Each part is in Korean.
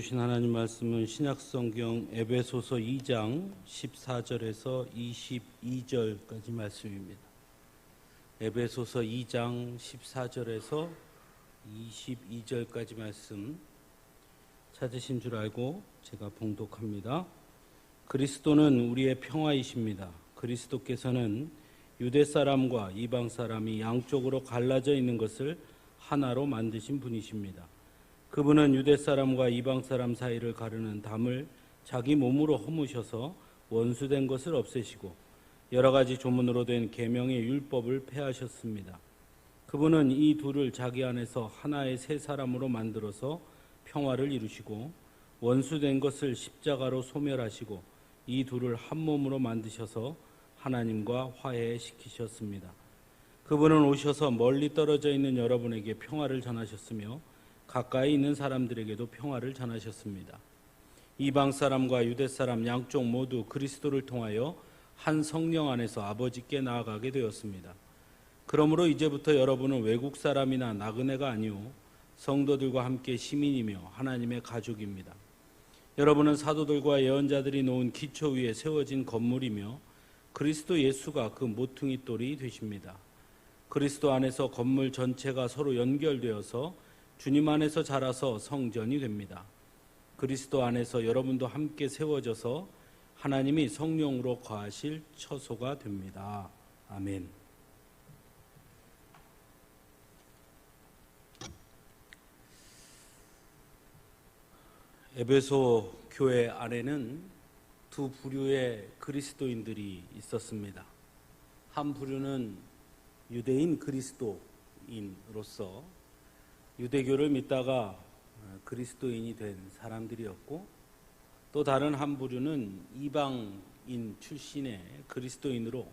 주신 하나님 말씀은 신약성경 에베소서 2장 14절에서 22절까지 말씀입니다. 에베소서 2장 14절에서 22절까지 말씀 찾으신 줄 알고 제가 봉독합니다. 그리스도는 우리의 평화이십니다. 그리스도께서는 유대 사람과 이방 사람이 양쪽으로 갈라져 있는 것을 하나로 만드신 분이십니다. 그분은 유대 사람과 이방 사람 사이를 가르는 담을 자기 몸으로 허무셔서 원수된 것을 없애시고 여러 가지 조문으로 된 계명의 율법을 폐하셨습니다. 그분은 이 둘을 자기 안에서 하나의 새 사람으로 만들어서 평화를 이루시고 원수된 것을 십자가로 소멸하시고 이 둘을 한 몸으로 만드셔서 하나님과 화해시키셨습니다. 그분은 오셔서 멀리 떨어져 있는 여러분에게 평화를 전하셨으며 가까이 있는 사람들에게도 평화를 전하셨습니다. 이방 사람과 유대 사람 양쪽 모두 그리스도를 통하여 한 성령 안에서 아버지께 나아가게 되었습니다. 그러므로 이제부터 여러분은 외국 사람이나 나그네가 아니오 성도들과 함께 시민이며 하나님의 가족입니다. 여러분은 사도들과 예언자들이 놓은 기초 위에 세워진 건물이며 그리스도 예수가 그 모퉁이 돌이 되십니다. 그리스도 안에서 건물 전체가 서로 연결되어서 주님 안에서 자라서 성전이 됩니다. 그리스도 안에서 여러분도 함께 세워져서 하나님이 성령으로 거하실 처소가 됩니다. 아멘. 에베소 교회 안에는 두 부류의 그리스도인들이 있었습니다. 한 부류는 유대인 그리스도인으로서 유대교를 믿다가 그리스도인이 된 사람들이었고, 또 다른 한 부류는 이방인 출신의 그리스도인으로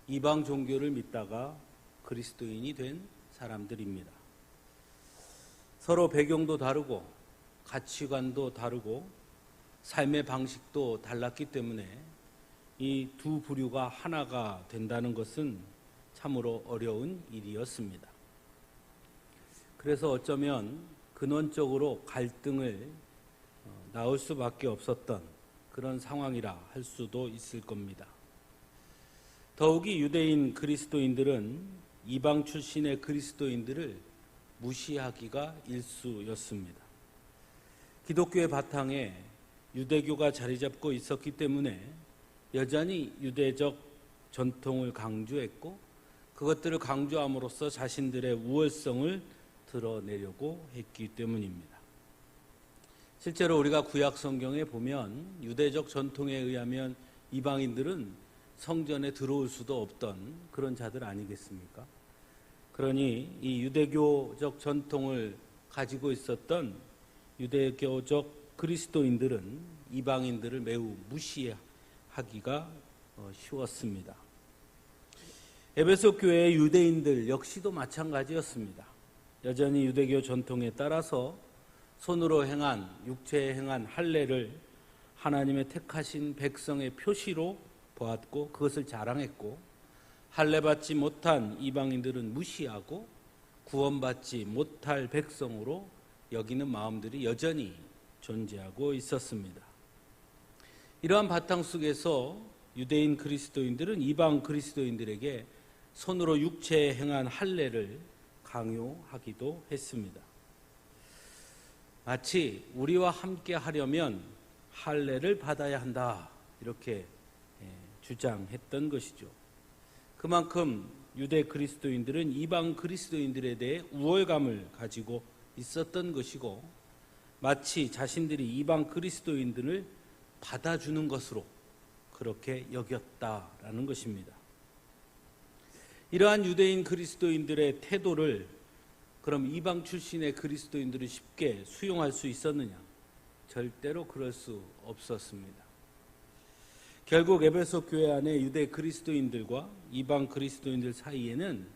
이방 종교를 믿다가 그리스도인이 된 사람들입니다. 서로 배경도 다르고 가치관도 다르고 삶의 방식도 달랐기 때문에 이 두 부류가 하나가 된다는 것은 참으로 어려운 일이었습니다. 그래서 어쩌면 근원적으로 갈등을 낳을 수밖에 없었던 그런 상황이라 할 수도 있을 겁니다. 더욱이 유대인 그리스도인들은 이방 출신의 그리스도인들을 무시하기가 일쑤였습니다. 기독교의 바탕에 유대교가 자리 잡고 있었기 때문에 여전히 유대적 전통을 강조했고, 그것들을 강조함으로써 자신들의 우월성을 드러내려고 했기 때문입니다. 실제로 우리가 구약 성경에 보면 유대적 전통에 의하면 이방인들은 성전에 들어올 수도 없던 그런 자들 아니겠습니까? 그러니 이 유대교적 전통을 가지고 있었던 유대교적 그리스도인들은 이방인들을 매우 무시하기가 쉬웠습니다. 에베소 교회의 유대인들 역시도 마찬가지였습니다. 여전히 유대교 전통에 따라서 손으로 행한, 육체에 행한 할례를 하나님의 택하신 백성의 표시로 보았고 그것을 자랑했고, 할례받지 못한 이방인들은 무시하고 구원받지 못할 백성으로 여기는 마음들이 여전히 존재하고 있었습니다. 이러한 바탕 속에서 유대인 그리스도인들은 이방 그리스도인들에게 손으로 육체에 행한 할례를 강요하기도 했습니다. 마치 우리와 함께 하려면 할례를 받아야 한다 이렇게 주장했던 것이죠. 그만큼 유대 그리스도인들은 이방 그리스도인들에 대해 우월감을 가지고 있었던 것이고, 마치 자신들이 이방 그리스도인들을 받아주는 것으로 그렇게 여겼다라는 것입니다. 이러한 유대인 그리스도인들의 태도를 그럼 이방 출신의 그리스도인들이 쉽게 수용할 수 있었느냐? 절대로 그럴 수 없었습니다. 결국 에베소 교회 안에 유대 그리스도인들과 이방 그리스도인들 사이에는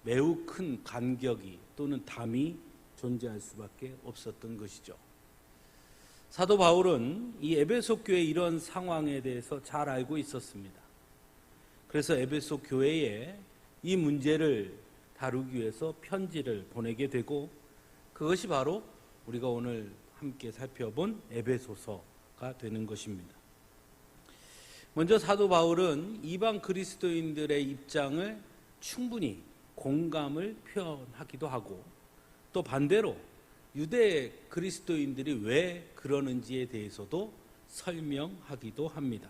매우 큰 간격이 또는 담이 존재할 수밖에 없었던 것이죠. 사도 바울은 이 에베소 교회의 이런 상황에 대해서 잘 알고 있었습니다. 그래서 에베소 교회에 이 문제를 다루기 위해서 편지를 보내게 되고, 그것이 바로 우리가 오늘 함께 살펴본 에베소서가 되는 것입니다. 먼저 사도 바울은 이방 그리스도인들의 입장을 충분히 공감을 표현하기도 하고, 또 반대로 유대 그리스도인들이 왜 그러는지에 대해서도 설명하기도 합니다.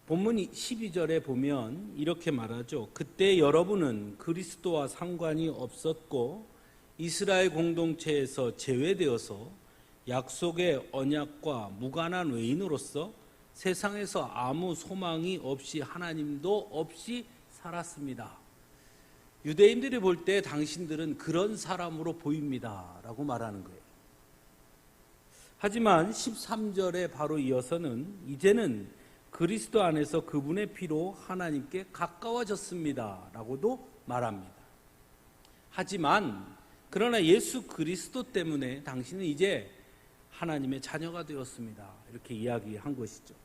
본문 12절에 보면 이렇게 말하죠. 그때 여러분은 그리스도와 상관이 없었고 이스라엘 공동체에서 제외되어서 약속의 언약과 무관한 외인으로서 세상에서 아무 소망이 없이 하나님도 없이 살았습니다. 유대인들이 볼 때 당신들은 그런 사람으로 보입니다 라고 말하는 거예요. 하지만 13절에 바로 이어서는 이제는 그리스도 안에서 그분의 피로 하나님께 가까워졌습니다 라고도 말합니다. 하지만 그러나 예수 그리스도 때문에 당신은 이제 하나님의 자녀가 되었습니다, 이렇게 이야기한 것이죠.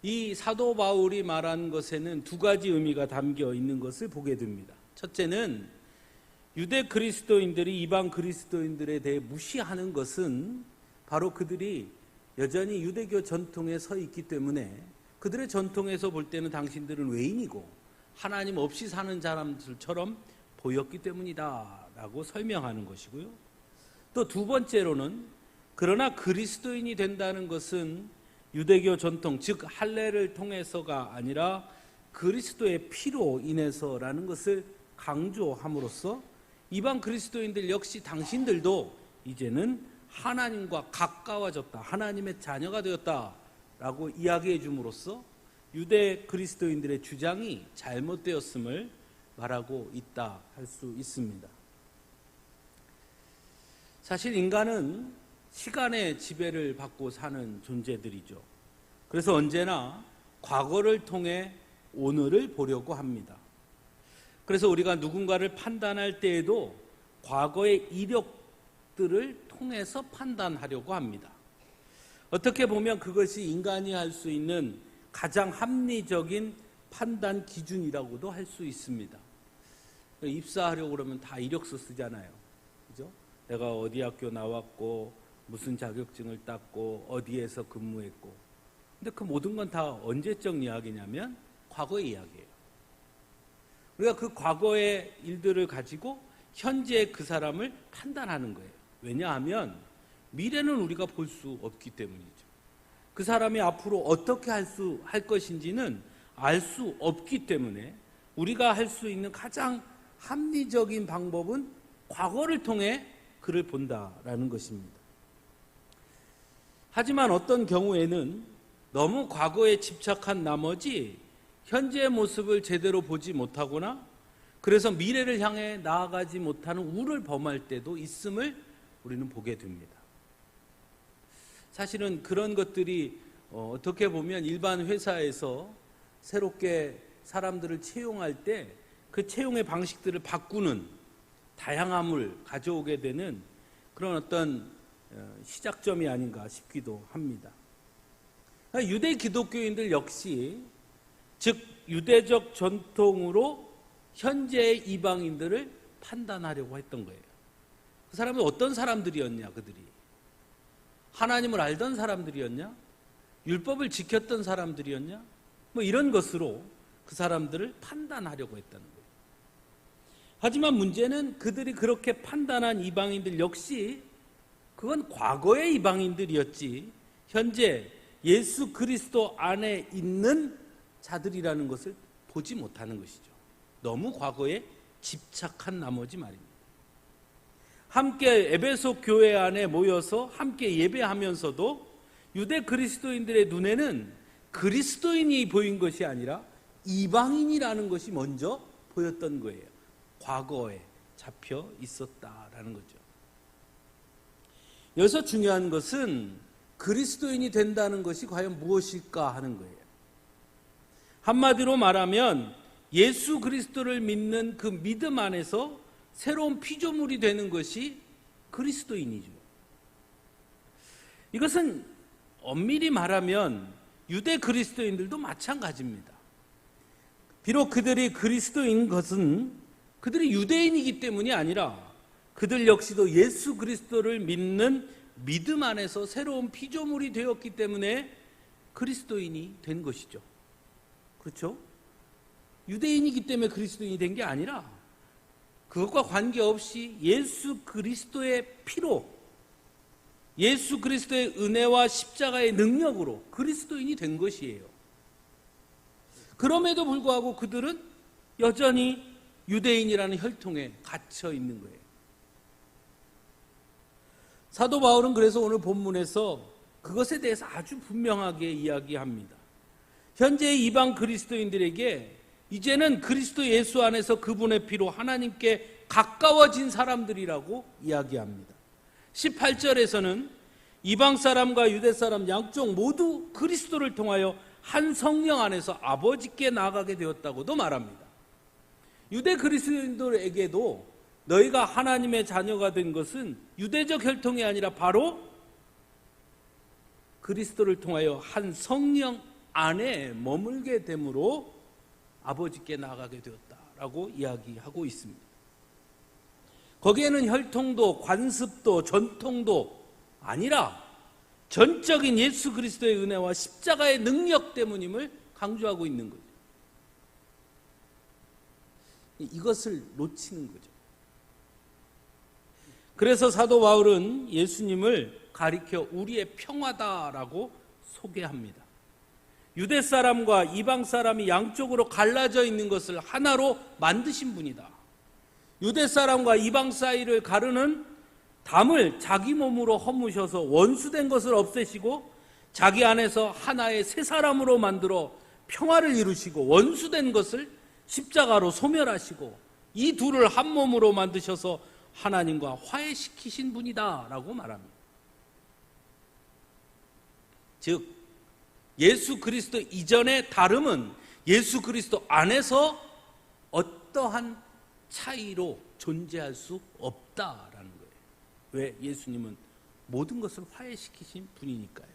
이 사도 바울이 말한 것에는 두 가지 의미가 담겨 있는 것을 보게 됩니다. 첫째는 유대 그리스도인들이 이방 그리스도인들에 대해 무시하는 것은 바로 그들이 여전히 유대교 전통에 서 있기 때문에 그들의 전통에서 볼 때는 당신들은 외인이고 하나님 없이 사는 사람들처럼 보였기 때문이다 라고 설명하는 것이고요. 또 두 번째로는 그러나 그리스도인이 된다는 것은 유대교 전통, 즉 할례를 통해서가 아니라 그리스도의 피로 인해서라는 것을 강조함으로써 이방 그리스도인들 역시 당신들도 이제는 하나님과 가까워졌다, 하나님의 자녀가 되었다라고 이야기해 줌으로써 유대 그리스도인들의 주장이 잘못되었음을 말하고 있다 할 수 있습니다. 사실 인간은 시간의 지배를 받고 사는 존재들이죠. 그래서 언제나 과거를 통해 오늘을 보려고 합니다. 그래서 우리가 누군가를 판단할 때에도 과거의 이력들을 통해서 판단하려고 합니다. 어떻게 보면 그것이 인간이 할 수 있는 가장 합리적인 판단 기준이라고도 할 수 있습니다. 입사하려고 그러면 다 이력서 쓰잖아요. 그죠? 내가 어디 학교 나왔고 무슨 자격증을 땄고 어디에서 근무했고. 근데 그 모든 건 다 언제적 이야기냐면 과거의 이야기예요. 우리가 그 과거의 일들을 가지고 현재 그 사람을 판단하는 거예요. 왜냐하면 미래는 우리가 볼 수 없기 때문이죠. 그 사람이 앞으로 어떻게 할 것인지는 알 수 없기 때문에 우리가 할 수 있는 가장 합리적인 방법은 과거를 통해 그를 본다라는 것입니다. 하지만 어떤 경우에는 너무 과거에 집착한 나머지 현재의 모습을 제대로 보지 못하거나 그래서 미래를 향해 나아가지 못하는 우를 범할 때도 있음을 우리는 보게 됩니다. 사실은 그런 것들이 어떻게 보면 일반 회사에서 새롭게 사람들을 채용할 때 그 채용의 방식들을 바꾸는 다양함을 가져오게 되는 그런 어떤 시작점이 아닌가 싶기도 합니다. 유대 기독교인들 역시 즉 유대적 전통으로 현재의 이방인들을 판단하려고 했던 거예요. 그 사람은 어떤 사람들이었냐? 그들이 하나님을 알던 사람들이었냐? 율법을 지켰던 사람들이었냐? 뭐 이런 것으로 그 사람들을 판단하려고 했다는 거예요. 하지만 문제는 그들이 그렇게 판단한 이방인들 역시 그건 과거의 이방인들이었지 현재 예수 그리스도 안에 있는 자들이라는 것을 보지 못하는 것이죠. 너무 과거에 집착한 나머지 말입니다. 함께 에베소 교회 안에 모여서 함께 예배하면서도 유대 그리스도인들의 눈에는 그리스도인이 보인 것이 아니라 이방인이라는 것이 먼저 보였던 거예요. 과거에 잡혀 있었다라는 거죠. 여기서 중요한 것은 그리스도인이 된다는 것이 과연 무엇일까 하는 거예요. 한마디로 말하면 예수 그리스도를 믿는 그 믿음 안에서 새로운 피조물이 되는 것이 그리스도인이죠. 이것은 엄밀히 말하면 유대 그리스도인들도 마찬가지입니다. 비록 그들이 그리스도인 것은 그들이 유대인이기 때문이 아니라 그들 역시도 예수 그리스도를 믿는 믿음 안에서 새로운 피조물이 되었기 때문에 그리스도인이 된 것이죠. 그렇죠? 유대인이기 때문에 그리스도인이 된 게 아니라 그것과 관계없이 예수 그리스도의 피로, 예수 그리스도의 은혜와 십자가의 능력으로 그리스도인이 된 것이에요. 그럼에도 불구하고 그들은 여전히 유대인이라는 혈통에 갇혀 있는 거예요. 사도 바울은 그래서 오늘 본문에서 그것에 대해서 아주 분명하게 이야기합니다. 현재의 이방 그리스도인들에게 이제는 그리스도 예수 안에서 그분의 피로 하나님께 가까워진 사람들이라고 이야기합니다. 18절에서는 이방 사람과 유대 사람 양쪽 모두 그리스도를 통하여 한 성령 안에서 아버지께 나아가게 되었다고도 말합니다. 유대 그리스도인들에게도 너희가 하나님의 자녀가 된 것은 유대적 혈통이 아니라 바로 그리스도를 통하여 한 성령 안에 머물게 됨으로 아버지께 나아가게 되었다라고 이야기하고 있습니다. 거기에는 혈통도 관습도 전통도 아니라 전적인 예수 그리스도의 은혜와 십자가의 능력 때문임을 강조하고 있는 거죠. 이것을 놓치는 거죠. 그래서 사도 바울은 예수님을 가리켜 우리의 평화다라고 소개합니다. 유대 사람과 이방 사람이 양쪽으로 갈라져 있는 것을 하나로 만드신 분이다. 유대 사람과 이방 사이를 가르는 담을 자기 몸으로 허무셔서 원수된 것을 없애시고 자기 안에서 하나의 새 사람으로 만들어 평화를 이루시고 원수된 것을 십자가로 소멸하시고 이 둘을 한 몸으로 만드셔서 하나님과 화해시키신 분이다 라고 말합니다. 즉 예수 그리스도 이전의 다름은 예수 그리스도 안에서 어떠한 차이로 존재할 수 없다라는 거예요. 왜? 예수님은 모든 것을 화해시키신 분이니까요.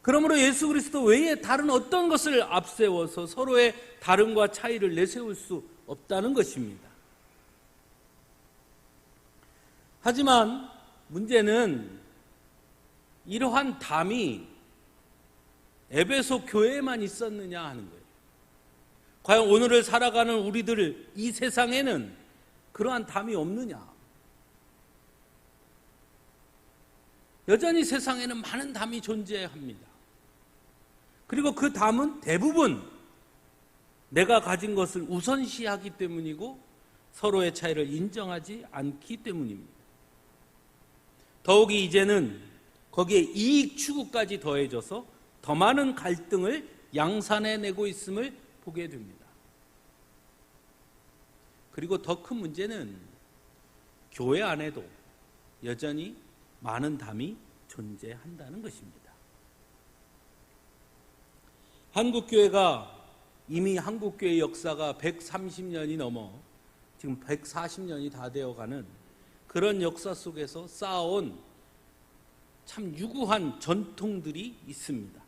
그러므로 예수 그리스도 외에 다른 어떤 것을 앞세워서 서로의 다름과 차이를 내세울 수 없다는 것입니다. 하지만 문제는 이러한 담이 에베소 교회에만 있었느냐 하는 거예요. 과연 오늘을 살아가는 우리들 이 세상에는 그러한 담이 없느냐? 여전히 세상에는 많은 담이 존재합니다. 그리고 그 담은 대부분 내가 가진 것을 우선시하기 때문이고 서로의 차이를 인정하지 않기 때문입니다. 더욱이 이제는 거기에 이익 추구까지 더해져서 더 많은 갈등을 양산해내고 있음을 보게 됩니다. 그리고 더 큰 문제는 교회 안에도 여전히 많은 담이 존재한다는 것입니다. 한국교회가 이미 한국교회 역사가 130년이 넘어 지금 140년이 다 되어가는 그런 역사 속에서 쌓아온 참 유구한 전통들이 있습니다.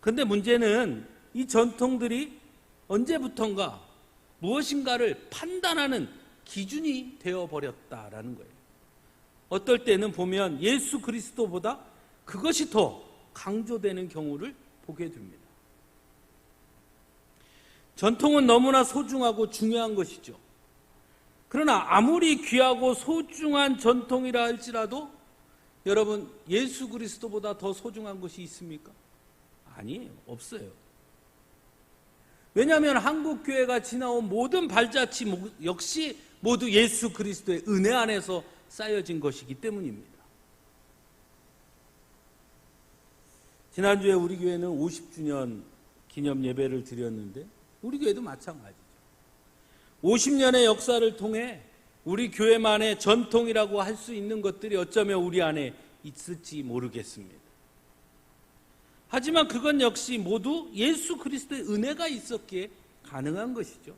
그런데 문제는 이 전통들이 언제부턴가 무엇인가를 판단하는 기준이 되어버렸다라는 거예요. 어떨 때는 보면 예수 그리스도보다 그것이 더 강조되는 경우를 보게 됩니다. 전통은 너무나 소중하고 중요한 것이죠. 그러나 아무리 귀하고 소중한 전통이라 할지라도 여러분 예수 그리스도보다 더 소중한 것이 있습니까? 아니에요. 없어요. 왜냐하면 한국교회가 지나온 모든 발자취 역시 모두 예수 그리스도의 은혜 안에서 쌓여진 것이기 때문입니다. 지난주에 우리 교회는 50주년 기념 예배를 드렸는데 우리 교회도 마찬가지죠. 50년의 역사를 통해 우리 교회만의 전통이라고 할 수 있는 것들이 어쩌면 우리 안에 있을지 모르겠습니다. 하지만 그건 역시 모두 예수 그리스도의 은혜가 있었기에 가능한 것이죠.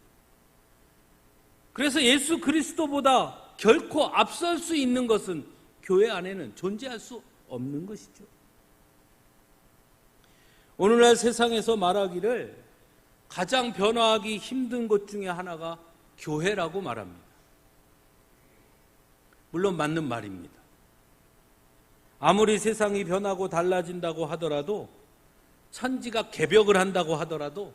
그래서 예수 그리스도보다 결코 앞설 수 있는 것은 교회 안에는 존재할 수 없는 것이죠. 오늘날 세상에서 말하기를 가장 변화하기 힘든 것 중에 하나가 교회라고 말합니다. 물론 맞는 말입니다. 아무리 세상이 변하고 달라진다고 하더라도, 천지가 개벽을 한다고 하더라도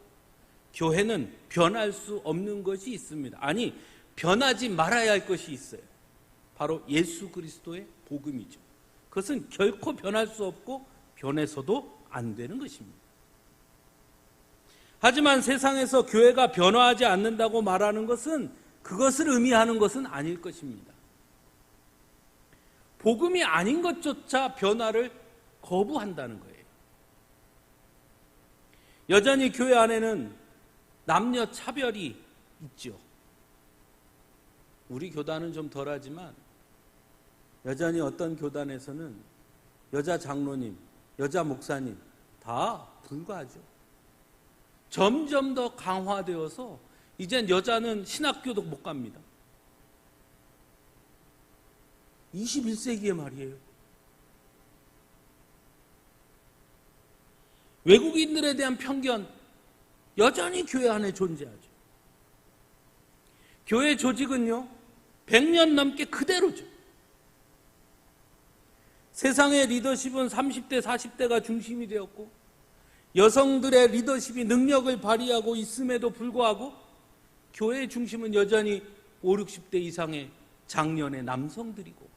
교회는 변할 수 없는 것이 있습니다. 아니, 변하지 말아야 할 것이 있어요. 바로 예수 그리스도의 복음이죠. 그것은 결코 변할 수 없고 변해서도 안 되는 것입니다. 하지만 세상에서 교회가 변화하지 않는다고 말하는 것은 그것을 의미하는 것은 아닐 것입니다. 복음이 아닌 것조차 변화를 거부한다는 거예요. 여전히 교회 안에는 남녀 차별이 있죠. 우리 교단은 좀 덜하지만 여전히 어떤 교단에서는 여자 장로님, 여자 목사님 다 불가하죠. 점점 더 강화되어서 이젠 여자는 신학교도 못 갑니다. 21세기의 말이에요. 외국인들에 대한 편견 여전히 교회 안에 존재하죠. 교회 조직은요 100년 넘게 그대로죠. 세상의 리더십은 30대, 40대가 중심이 되었고 여성들의 리더십이 능력을 발휘하고 있음에도 불구하고 교회의 중심은 여전히 5, 60대 이상의 장년의 남성들이고,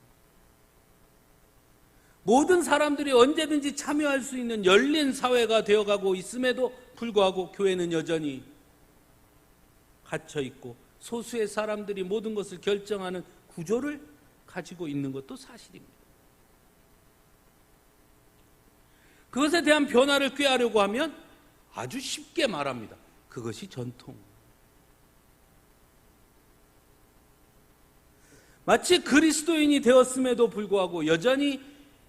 모든 사람들이 언제든지 참여할 수 있는 열린 사회가 되어가고 있음에도 불구하고 교회는 여전히 갇혀있고 소수의 사람들이 모든 것을 결정하는 구조를 가지고 있는 것도 사실입니다. 그것에 대한 변화를 꾀하려고 하면 아주 쉽게 말합니다. 그것이 전통. 마치 그리스도인이 되었음에도 불구하고 여전히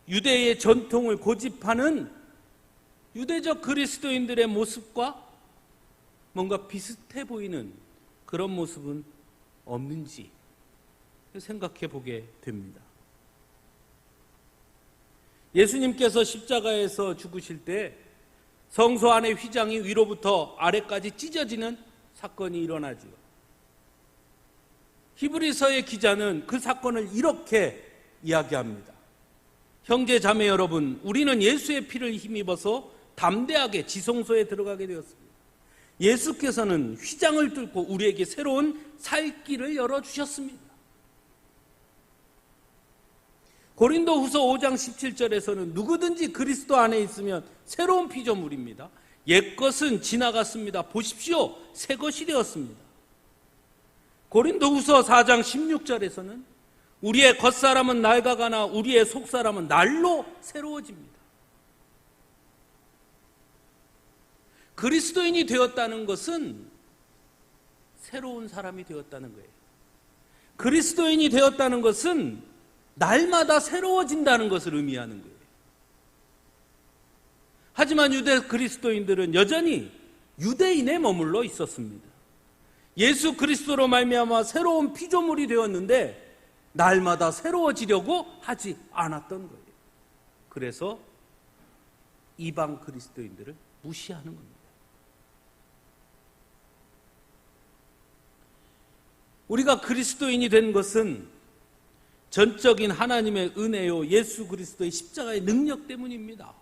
유대의 전통을 고집하는 유대적 그리스도인들의 모습과 뭔가 비슷해 보이는 그런 모습은 없는지 생각해 보게 됩니다. 예수님께서 십자가에서 죽으실 때 성소 안의 휘장이 위로부터 아래까지 찢어지는 사건이 일어나죠. 히브리서의 기자는 그 사건을 이렇게 이야기합니다. 형제 자매 여러분, 우리는 예수의 피를 힘입어서 담대하게 지성소에 들어가게 되었습니다. 예수께서는 휘장을 뚫고 우리에게 새로운 살 길을 열어주셨습니다. 고린도후서 5장 17절에서는 누구든지 그리스도 안에 있으면 새로운 피조물입니다. 옛것은 지나갔습니다. 보십시오, 새 것이 되었습니다. 고린도후서 4장 16절에서는 우리의 겉사람은 낡아가나 우리의 속사람은 날로 새로워집니다. 그리스도인이 되었다는 것은 새로운 사람이 되었다는 거예요. 그리스도인이 되었다는 것은 날마다 새로워진다는 것을 의미하는 거예요. 하지만 유대 그리스도인들은 여전히 유대인에 머물러 있었습니다. 예수 그리스도로 말미암아 새로운 피조물이 되었는데 날마다 새로워지려고 하지 않았던 거예요. 그래서 이방 그리스도인들을 무시하는 겁니다. 우리가 그리스도인이 된 것은 전적인 하나님의 은혜요 예수 그리스도의 십자가의 능력 때문입니다.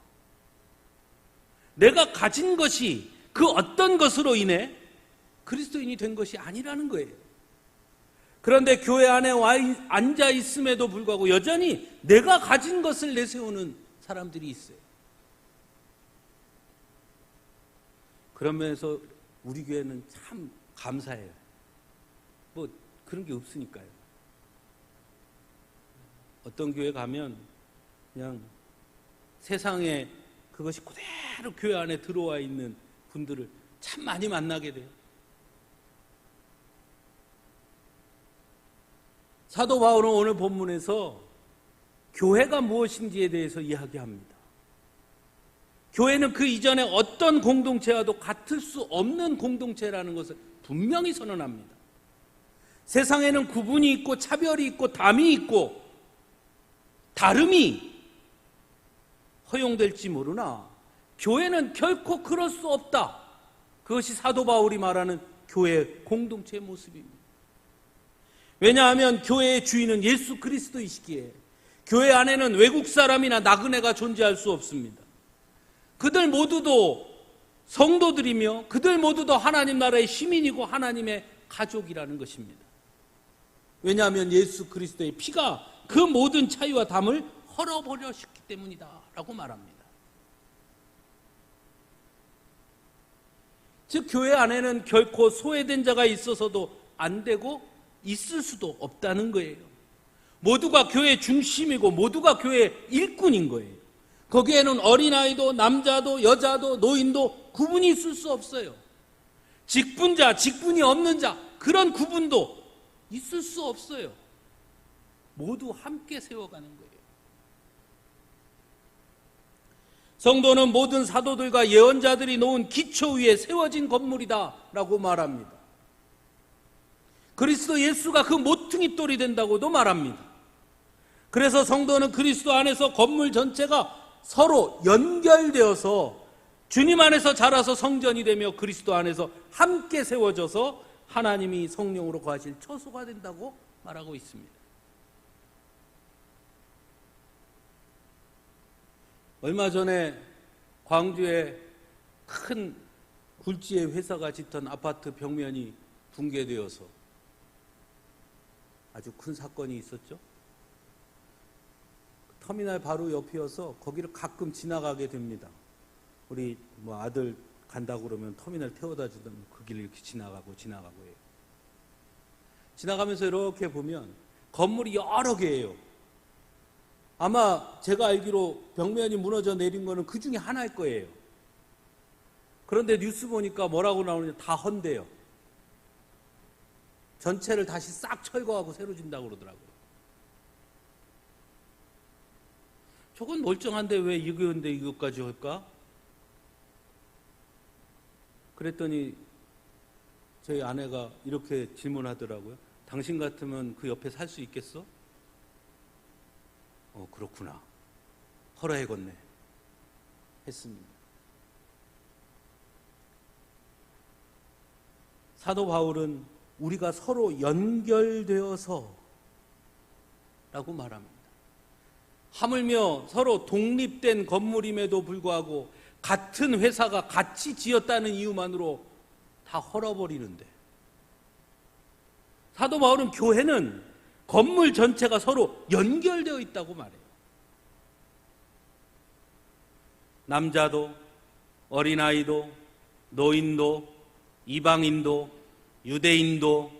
내가 가진 것이 그 어떤 것으로 인해 그리스도인이 된 것이 아니라는 거예요. 그런데 교회 안에 앉아 있음에도 불구하고 여전히 내가 가진 것을 내세우는 사람들이 있어요. 그런 면에서 우리 교회는 참 감사해요. 뭐 그런 게 없으니까요. 어떤 교회 가면 그냥 세상에 그것이 그대로 교회 안에 들어와 있는 분들을 참 많이 만나게 돼요. 사도 바울은 오늘 본문에서 교회가 무엇인지에 대해서 이야기합니다. 교회는 그 이전에 어떤 공동체와도 같을 수 없는 공동체라는 것을 분명히 선언합니다. 세상에는 구분이 있고 차별이 있고 담이 있고 다름이 허용될지 모르나 교회는 결코 그럴 수 없다. 그것이 사도 바울이 말하는 교회의 공동체의 모습입니다. 왜냐하면 교회의 주인은 예수 그리스도이시기에 교회 안에는 외국 사람이나 나그네가 존재할 수 없습니다. 그들 모두도 성도들이며 그들 모두도 하나님 나라의 시민이고 하나님의 가족이라는 것입니다. 왜냐하면 예수 그리스도의 피가 그 모든 차이와 담을 헐어버렸기 때문이다 라고 말합니다. 즉 교회 안에는 결코 소외된 자가 있어서도 안 되고 있을 수도 없다는 거예요. 모두가 교회 중심이고 모두가 교회 일꾼인 거예요. 거기에는 어린아이도 남자도 여자도 노인도 구분이 있을 수 없어요. 직분자, 직분이 없는 자, 그런 구분도 있을 수 없어요. 모두 함께 세워가는 거예요. 성도는 모든 사도들과 예언자들이 놓은 기초 위에 세워진 건물이다 라고 말합니다. 그리스도 예수가 그 모퉁이 돌이 된다고도 말합니다. 그래서 성도는 그리스도 안에서 건물 전체가 서로 연결되어서 주님 안에서 자라서 성전이 되며 그리스도 안에서 함께 세워져서 하나님이 성령으로 거하실 처소가 된다고 말하고 있습니다. 얼마 전에 광주에 큰 굴지의 회사가 짓던 아파트 벽면이 붕괴되어서 아주 큰 사건이 있었죠. 터미널 바로 옆이어서 거기를 가끔 지나가게 됩니다. 우리 아들 간다고 그러면 터미널 태워다 주던 그 길을 이렇게 지나가고 해요. 지나가면서 이렇게 보면 건물이 여러 개예요. 아마 제가 알기로 벽면이 무너져 내린 거는 그 중에 하나일 거예요. 그런데 뉴스 보니까 뭐라고 나오느냐, 다 헌대요. 전체를 다시 싹 철거하고 새로 짓는다고 그러더라고요. 저건 멀쩡한데 왜 이거인데 이것까지 할까? 그랬더니 저희 아내가 이렇게 질문하더라고요. 당신 같으면 그 옆에 살 수 있겠어? 그렇구나. 헐어해겠네. 했습니다. 사도 바울은 우리가 서로 연결되어서 라고 말합니다. 하물며 서로 독립된 건물임에도 불구하고 같은 회사가 같이 지었다는 이유만으로 다 헐어버리는데, 사도 바울은 교회는 건물 전체가 서로 연결되어 있다고 말해요. 남자도 어린아이도 노인도 이방인도 유대인도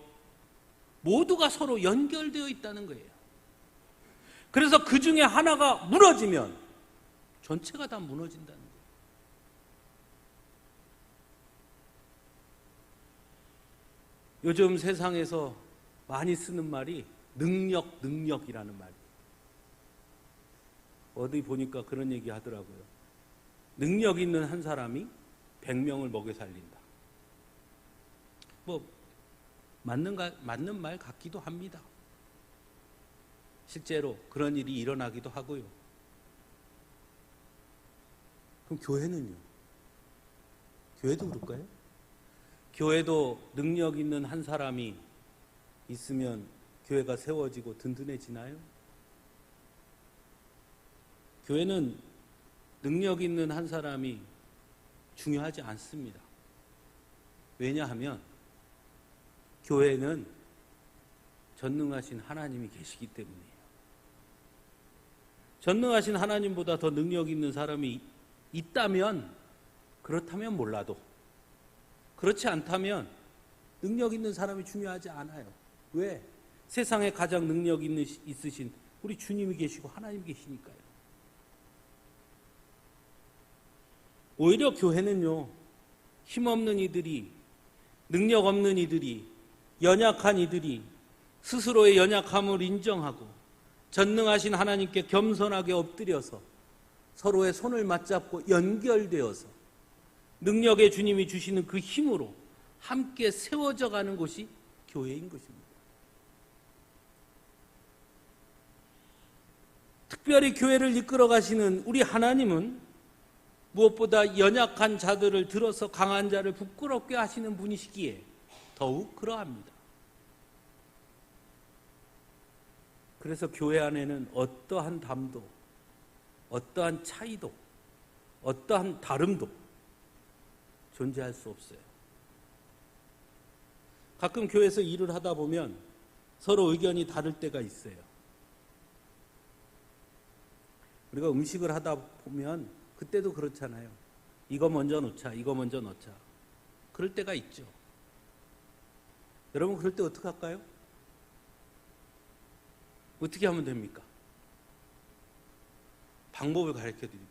모두가 서로 연결되어 있다는 거예요. 그래서 그 중에 하나가 무너지면 전체가 다 무너진다는 거예요. 요즘 세상에서 많이 쓰는 말이 능력이라는 말이에요. 어디 보니까 그런 얘기 하더라고요. 능력 있는 한 사람이 100명을 먹여 살린다. 맞는 말 같기도 합니다. 실제로 그런 일이 일어나기도 하고요. 그럼 교회는요? 교회도 그럴까요? 교회도 능력 있는 한 사람이 있으면 교회가 세워지고 든든해지나요? 교회는 능력 있는 한 사람이 중요하지 않습니다. 왜냐하면 교회는 전능하신 하나님이 계시기 때문이에요. 전능하신 하나님보다 더 능력 있는 사람이 있다면, 그렇다면 몰라도, 그렇지 않다면 능력 있는 사람이 중요하지 않아요. 왜? 세상에 가장 능력 있으신 우리 주님이 계시고 하나님 계시니까요. 오히려 교회는요, 힘없는 이들이, 능력 없는 이들이, 연약한 이들이 스스로의 연약함을 인정하고 전능하신 하나님께 겸손하게 엎드려서 서로의 손을 맞잡고 연결되어서 능력의 주님이 주시는 그 힘으로 함께 세워져 가는 곳이 교회인 것입니다. 특별히 교회를 이끌어 가시는 우리 하나님은 무엇보다 연약한 자들을 들어서 강한 자를 부끄럽게 하시는 분이시기에 더욱 그러합니다. 그래서 교회 안에는 어떠한 담도, 어떠한 차이도, 어떠한 다름도 존재할 수 없어요. 가끔 교회에서 일을 하다 보면 서로 의견이 다를 때가 있어요. 우리가 음식을 하다 보면 그때도 그렇잖아요. 이거 먼저 넣자, 이거 먼저 넣자. 그럴 때가 있죠. 여러분, 그럴 때 어떻게 할까요? 어떻게 하면 됩니까? 방법을 가르쳐 드릴게요.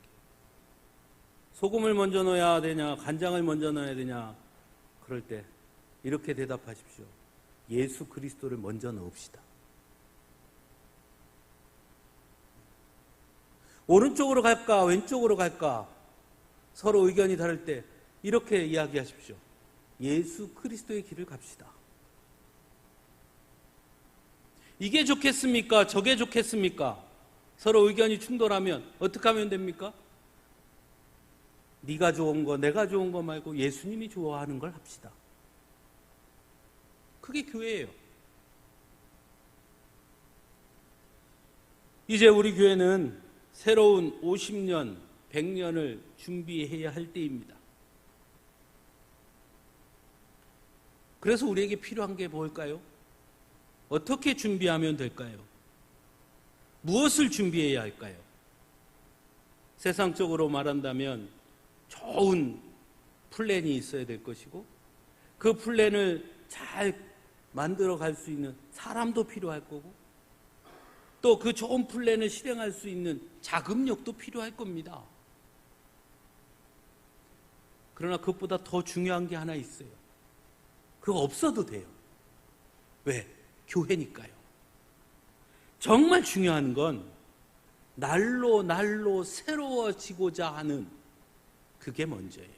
소금을 먼저 넣어야 되냐, 간장을 먼저 넣어야 되냐, 그럴 때 이렇게 대답하십시오. 예수 그리스도를 먼저 넣읍시다. 오른쪽으로 갈까, 왼쪽으로 갈까, 서로 의견이 다를 때 이렇게 이야기하십시오. 예수 그리스도의 길을 갑시다. 이게 좋겠습니까? 저게 좋겠습니까? 서로 의견이 충돌하면 어떻게 하면 됩니까? 네가 좋은 거, 내가 좋은 거 말고 예수님이 좋아하는 걸 합시다. 그게 교회예요. 이제 우리 교회는 새로운 50년, 100년을 준비해야 할 때입니다. 그래서 우리에게 필요한 게 뭘까요? 어떻게 준비하면 될까요? 무엇을 준비해야 할까요? 세상적으로 말한다면 좋은 플랜이 있어야 될 것이고, 그 플랜을 잘 만들어 갈 수 있는 사람도 필요할 거고, 또 그 좋은 플랜을 실행할 수 있는 자금력도 필요할 겁니다. 그러나 그것보다 더 중요한 게 하나 있어요. 그거 없어도 돼요. 왜? 교회니까요. 정말 중요한 건 날로 날로 새로워지고자 하는 그게 먼저예요.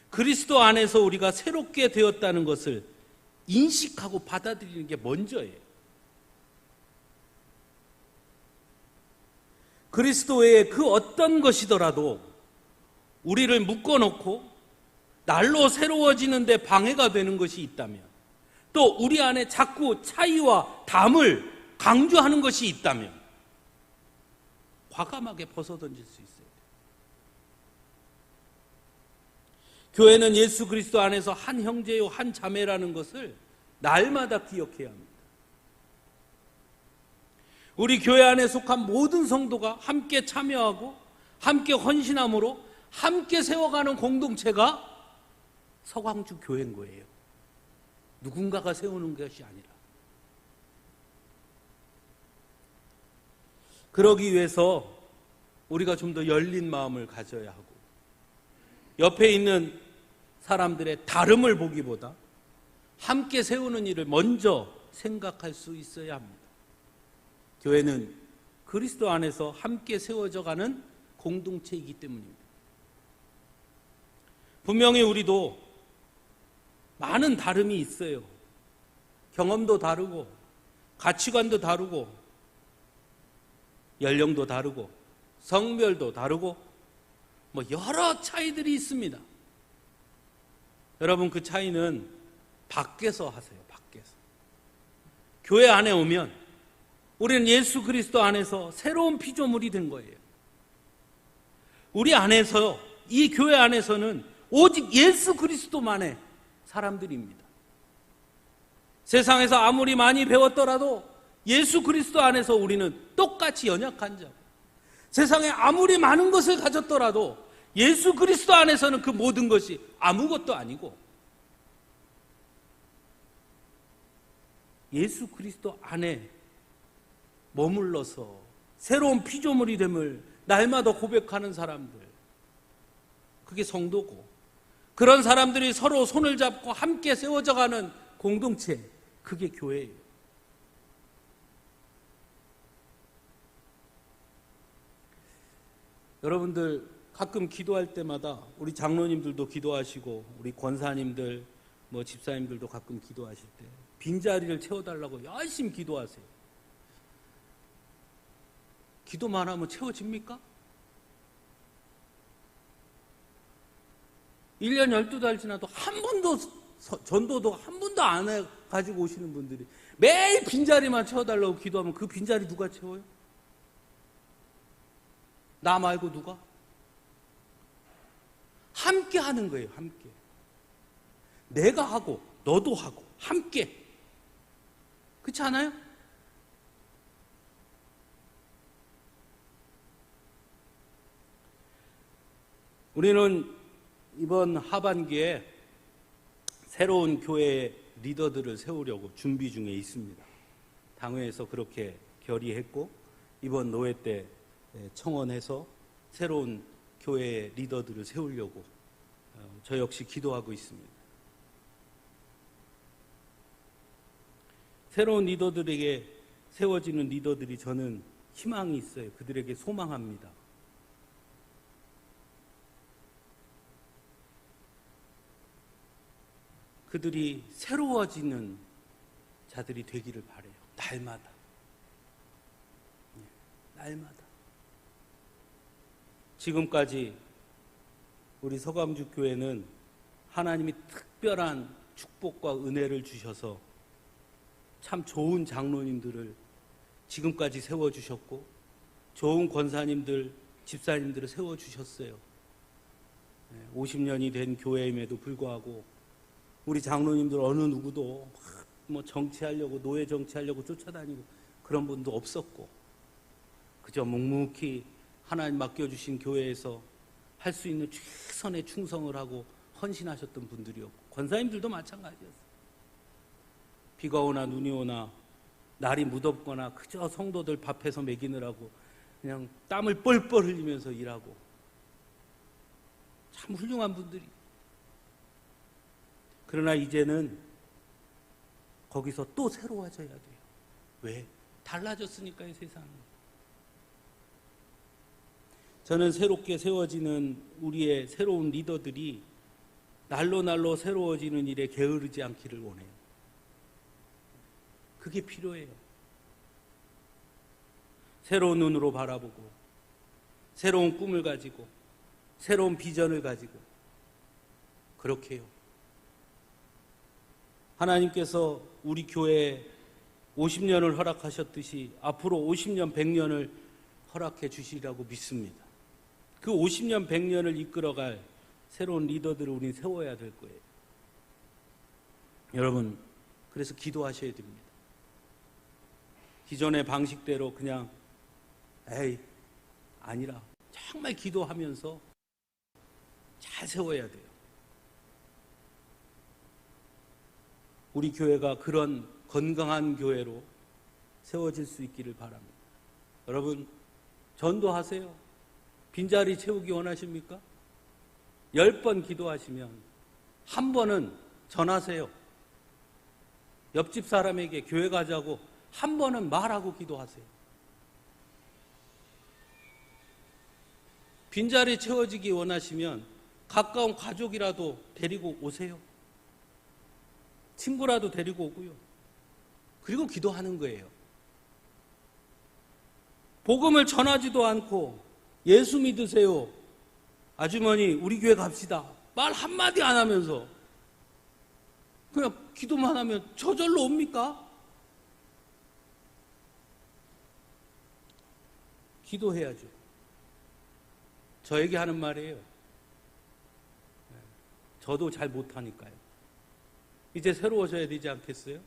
그리스도 안에서 우리가 새롭게 되었다는 것을 인식하고 받아들이는 게 먼저예요. 그리스도 외에 그 어떤 것이더라도 우리를 묶어놓고 날로 새로워지는데 방해가 되는 것이 있다면, 또 우리 안에 자꾸 차이와 담을 강조하는 것이 있다면 과감하게 벗어던질 수 있어요. 교회는 예수 그리스도 안에서 한 형제요 한 자매라는 것을 날마다 기억해야 합니다. 우리 교회 안에 속한 모든 성도가 함께 참여하고 함께 헌신함으로 함께 세워가는 공동체가 서광주 교회인 거예요. 누군가가 세우는 것이 아니라. 그러기 위해서 우리가 좀 더 열린 마음을 가져야 하고, 옆에 있는 사람들의 다름을 보기보다 함께 세우는 일을 먼저 생각할 수 있어야 합니다. 교회는 그리스도 안에서 함께 세워져 가는 공동체이기 때문입니다. 분명히 우리도 많은 다름이 있어요. 경험도 다르고, 가치관도 다르고, 연령도 다르고, 성별도 다르고, 여러 차이들이 있습니다. 여러분, 그 차이는 밖에서 하세요. 밖에서. 교회 안에 오면 우리는 예수 그리스도 안에서 새로운 피조물이 된 거예요. 우리 안에서, 이 교회 안에서는 오직 예수 그리스도만의 사람들입니다. 세상에서 아무리 많이 배웠더라도 예수 그리스도 안에서 우리는 똑같이 연약한 자. 세상에 아무리 많은 것을 가졌더라도 예수 그리스도 안에서는 그 모든 것이 아무것도 아니고, 예수 그리스도 안에 머물러서 새로운 피조물이 됨을 날마다 고백하는 사람들, 그게 성도고, 그런 사람들이 서로 손을 잡고 함께 세워져가는 공동체, 그게 교회예요. 여러분들 가끔 기도할 때마다 우리 장로님들도 기도하시고, 우리 권사님들, 집사님들도 가끔 기도하실 때 빈자리를 채워달라고 열심히 기도하세요. 기도만 하면 채워집니까? 1년 12달 지나도 한 번도 전도도 한 번도 안 해가지고 오시는 분들이 매일 빈자리만 채워달라고 기도하면 그 빈자리 누가 채워요? 나 말고 누가? 함께 하는 거예요. 함께. 내가 하고 너도 하고 함께. 그렇지 않아요? 우리는 이번 하반기에 새로운 교회 리더들을 세우려고 준비 중에 있습니다. 당회에서 그렇게 결의했고 이번 노회 때 청원해서 새로운 교회 리더들을 세우려고 저 역시 기도하고 있습니다. 새로운 리더들에게 세워지는 리더들이 저는 희망이 있어요. 그들에게 소망합니다. 그들이 새로워지는 자들이 되기를 바라요. 날마다. 날마다. 지금까지 우리 서감주 교회는 하나님이 특별한 축복과 은혜를 주셔서 참 좋은 장로님들을 지금까지 세워주셨고 좋은 권사님들, 집사님들을 세워주셨어요. 50년이 된 교회임에도 불구하고 우리 장로님들 어느 누구도 뭐 정치하려고 노예 정치하려고 쫓아다니고 그런 분도 없었고 그저 묵묵히 하나님 맡겨주신 교회에서 할 수 있는 최선의 충성을 하고 헌신하셨던 분들이었고 권사님들도 마찬가지였어요. 비가 오나 눈이 오나 날이 무덥거나 그저 성도들 밥해서 먹이느라고 그냥 땀을 뻘뻘 흘리면서 일하고 참 훌륭한 분들이. 그러나 이제는 거기서 또 새로워져야 돼요. 왜? 달라졌으니까요, 세상은. 저는 새롭게 세워지는 우리의 새로운 리더들이 날로 새로워지는 일에 게으르지 않기를 원해요. 그게 필요해요. 새로운 눈으로 바라보고 새로운 꿈을 가지고 새로운 비전을 가지고 그렇게 해요. 하나님께서 우리 교회에 50년을 허락하셨듯이 앞으로 50년, 100년을 허락해 주시리라고 믿습니다. 그 50년, 100년을 이끌어갈 새로운 리더들을 우리는 세워야 될 거예요. 여러분, 그래서 기도하셔야 됩니다. 기존의 방식대로 그냥 아니라 정말 기도하면서 잘 세워야 돼요. 우리 교회가 그런 건강한 교회로 세워질 수 있기를 바랍니다. 여러분, 전도하세요. 빈자리 채우기 원하십니까? 10번 기도하시면 한 번은 전하세요. 옆집 사람에게 교회 가자고 한 번은 말하고 기도하세요. 빈자리 채워지기 원하시면 가까운 가족이라도 데리고 오세요. 친구라도 데리고 오고요. 그리고 기도하는 거예요. 복음을 전하지도 않고 예수 믿으세요. 아주머니 우리 교회 갑시다. 말 한마디 안 하면서 그냥 기도만 하면 저절로 옵니까? 기도해야죠. 저에게 하는 말이에요. 저도 잘 못하니까요. 이제 새로워져야 되지 않겠어요?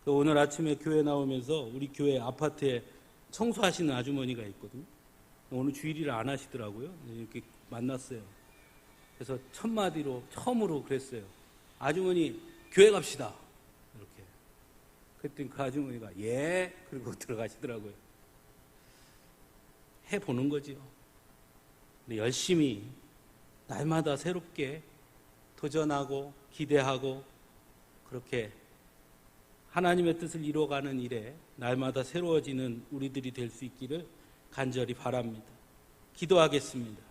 오늘 아침에 교회 나오면서 우리 교회 아파트에 청소하시는 아주머니가 있거든요. 오늘 주일을 안 하시더라고요. 이렇게 만났어요. 그래서 첫 마디로 처음으로 그랬어요. 아주머니 교회 갑시다. 이렇게. 그랬더니 그 아주머니가 예 그리고 들어가시더라고요. 해보는 거지요. 열심히 날마다 새롭게 도전하고 기대하고 그렇게 하나님의 뜻을 이루어가는 일에 날마다 새로워지는 우리들이 될 수 있기를 간절히 바랍니다. 기도하겠습니다.